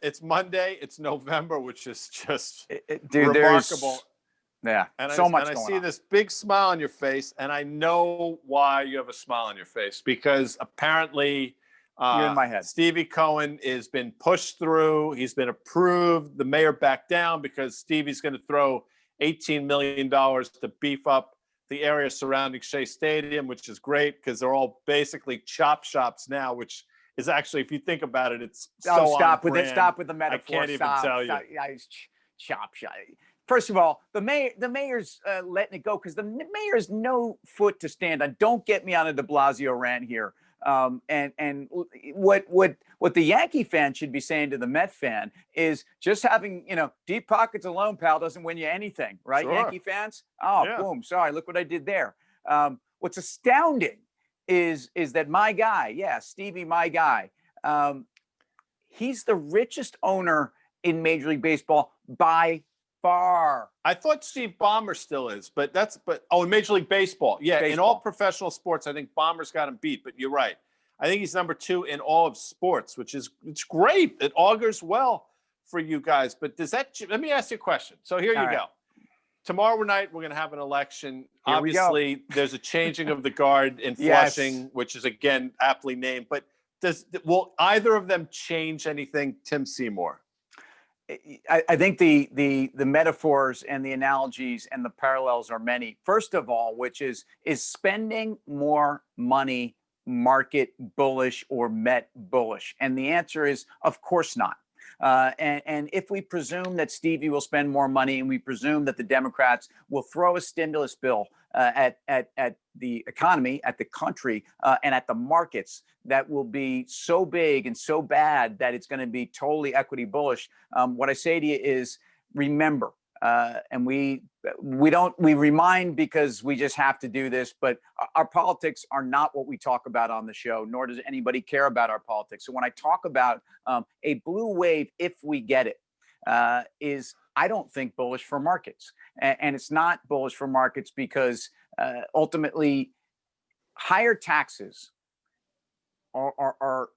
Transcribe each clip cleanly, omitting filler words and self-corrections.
It's Monday. It's November, which is just Dude, remarkable. And so much I going see on. this big smile on your face, and I know why you have a smile on your face, because apparently You're in my head. Stevie Cohen has been pushed through. He's been approved. The mayor backed down because Stevie's going to throw $18 million to beef up the area surrounding Shea Stadium, which is great because they're all basically chop shops now, which is actually, if you think about it, it's so stop on with it. brand. Stop with the metaphor. I can't even tell you. Chop shop. First of all, the mayor's letting it go because the mayor has no foot to stand on. Don't get me on a De Blasio rant here. And what the Yankee fan should be saying to the Met fan is just having, deep pockets alone, pal, doesn't win you anything, right? Sure. Yankee fans? Oh, yeah. Boom. Sorry. Look what I did there. What's astounding is that my guy, Stevie, my guy, he's the richest owner in Major League Baseball by far. I thought Steve Ballmer still is, but in Major League Baseball. Yeah, in all professional sports, I think Ballmer's got him beat, but you're right. I think he's number 2 in all of sports, it's great. It augurs well for you guys. But let me ask you a question. So here you go. Tomorrow night, we're going to have an election. Here Obviously, there's a changing of the guard in Flushing, which is, again, aptly named. But will either of them change anything, Tim Seymour? I think the metaphors and the analogies and the parallels are many. First of all, which is spending more money market bullish or Met bullish? And the answer is, of course not. And if we presume that Stevie will spend more money, and we presume that the Democrats will throw a stimulus bill at the economy, at the country, and at the markets, that will be so big and so bad that it's going to be totally equity bullish. What I say to you is, remember, and we remind because we just have to do this, but our politics are not what we talk about on the show, nor does anybody care about our politics. So when I talk about a blue wave, if we get it, is I don't think bullish for markets. And it's not bullish for markets because ultimately higher taxes are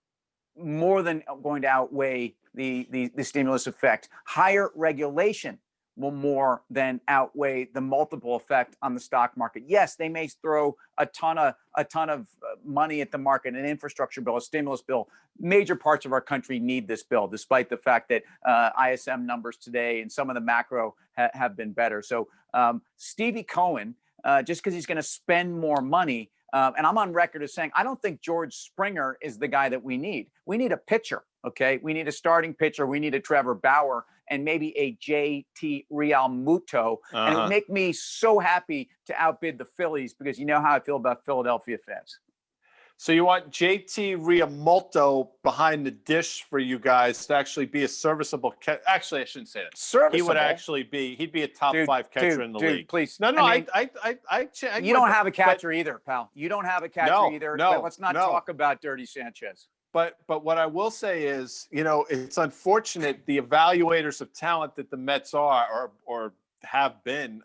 more than going to outweigh the stimulus effect. Higher regulation will more than outweigh the multiple effect on the stock market. Yes, they may throw a ton of money at the market, an infrastructure bill, a stimulus bill. Major parts of our country need this bill, despite the fact that ISM numbers today and some of the macro have been better. So Stevie Cohen, just because he's going to spend more money, and I'm on record as saying, I don't think George Springer is the guy that we need. We need a pitcher, okay? We need a starting pitcher. We need a Trevor Bauer and maybe a JT Realmuto. And it would make me so happy to outbid the Phillies because you know how I feel about Philadelphia fans. So you want JT Realmuto behind the dish for you guys to actually be a serviceable catcher? Actually, I shouldn't say that. Serviceable. He would actually he'd be a top 5 catcher in the league. Please. No, I you don't have a catcher either, pal. You don't have a catcher either. No, let's not talk about Dirty Sanchez. But what I will say is, it's unfortunate the evaluators of talent that the Mets are or have been.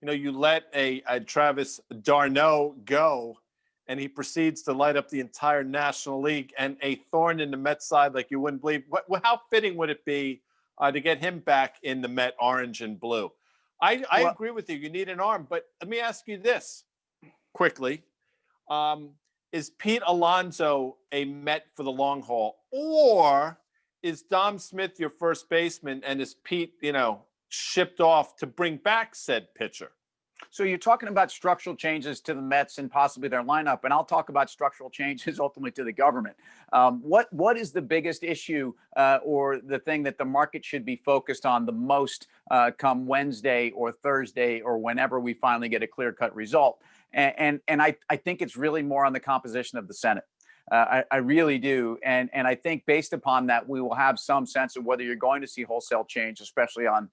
You let a Travis d'Arnaud go, and he proceeds to light up the entire National League, and a thorn in the Mets side like you wouldn't believe. How fitting would it be to get him back in the Met orange and blue? I agree with you. You need an arm, but let me ask you this quickly. Is Pete Alonso a Met for the long haul, or is Dom Smith your first baseman, and is Pete, shipped off to bring back said pitcher? So you're talking about structural changes to the Mets and possibly their lineup, and I'll talk about structural changes ultimately to the government. What is the biggest issue or the thing that the market should be focused on the most come Wednesday or Thursday or whenever we finally get a clear-cut result? And I think it's really more on the composition of the Senate. I really do. And I think based upon that, we will have some sense of whether you're going to see wholesale change, especially on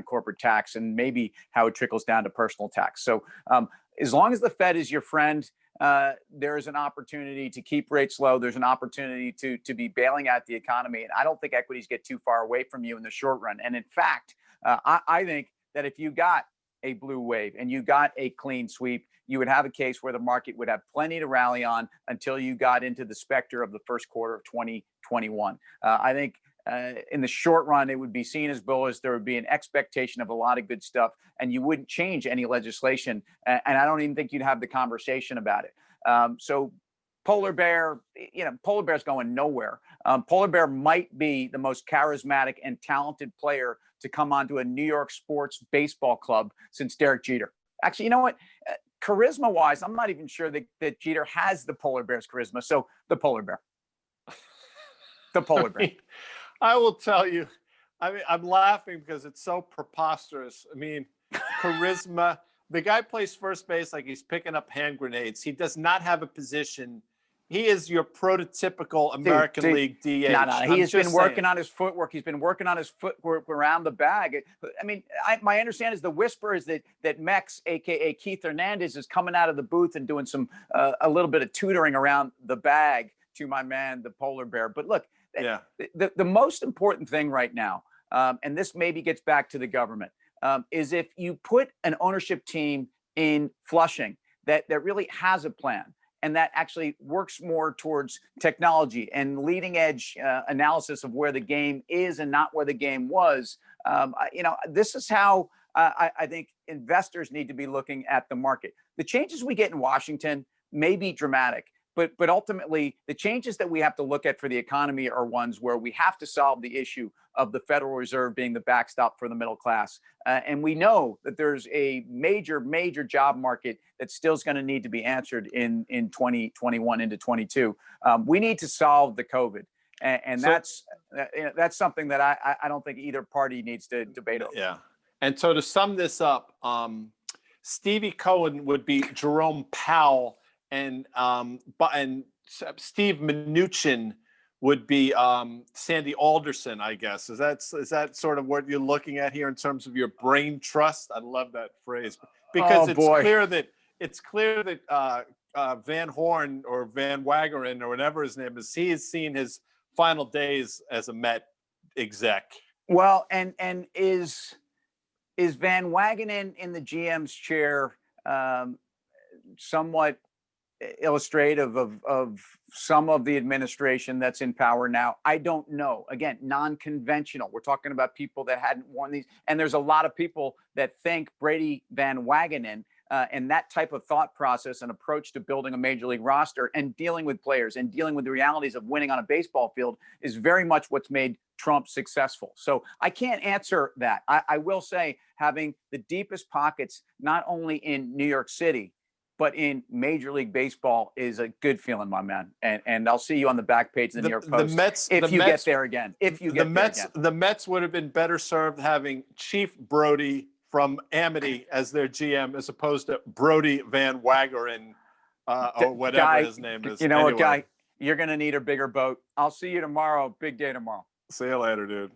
corporate tax and maybe how it trickles down to personal tax. So as long as the Fed is your friend, there is an opportunity to keep rates low. There's an opportunity to be bailing out the economy. And I don't think equities get too far away from you in the short run. And in fact, I think that if you got a blue wave and you got a clean sweep, you would have a case where the market would have plenty to rally on until you got into the specter of the first quarter of 2021. I think in the short run, it would be seen as bullish. There would be an expectation of a lot of good stuff, and you wouldn't change any legislation. And I don't even think you'd have the conversation about it. So Polar Bear, Polar Bear's going nowhere. Polar Bear might be the most charismatic and talented player to come onto a New York sports baseball club since Derek Jeter. Actually, you know what? Charisma wise, I'm not even sure that Jeter has the Polar Bear's charisma. So the Polar Bear. The Polar Bear. I will tell you, I mean, I'm laughing because it's so preposterous. I mean, charisma. The guy plays first base like he's picking up hand grenades. He does not have a position. He is your prototypical American League DH. No. He has been working on his footwork. He's been working on his footwork around the bag. I mean, my understanding is the whisper is that Mex, aka Keith Hernandez, is coming out of the booth and doing some a little bit of tutoring around the bag to my man, the Polar Bear. But look, the most important thing right now, and this maybe gets back to the government, is if you put an ownership team in Flushing that really has a plan, and that actually works more towards technology and leading edge analysis of where the game is and not where the game was. This is how I think investors need to be looking at the market. The changes we get in Washington may be dramatic, but ultimately the changes that we have to look at for the economy are ones where we have to solve the issue of the Federal Reserve being the backstop for the middle class. And we know that there's a major job market that still is going to need to be answered in 2021 into 22. We need to solve the COVID. And so, that's something that I don't think either party needs to debate over. Yeah. And so to sum this up, Stevie Cohen would be Jerome Powell, and Steve Mnuchin would be Sandy Alderson, I guess. Is that sort of what you're looking at here in terms of your brain trust? I love that phrase because it's clear that Van Horn or Van Wageren or whatever his name is, he has seen his final days as a Met exec. Well, and is Van Wagenen in the GM's chair somewhat illustrative of some of the administration that's in power now? I don't know. Again, non-conventional. We're talking about people that hadn't worn these, and there's a lot of people that think Brady Van Wagenen and that type of thought process and approach to building a major league roster and dealing with players and dealing with the realities of winning on a baseball field is very much what's made Trump successful. So I can't answer that. I will say having the deepest pockets, not only in New York City, but in Major League Baseball is a good feeling, my man. And I'll see you on the back page of the New York Post if you get there again. The Mets would have been better served having Chief Brody from Amity as their GM as opposed to Brody Van Wageren or whatever his name is. You know what, Guy? You're going to need a bigger boat. I'll see you tomorrow. Big day tomorrow. See you later, dude.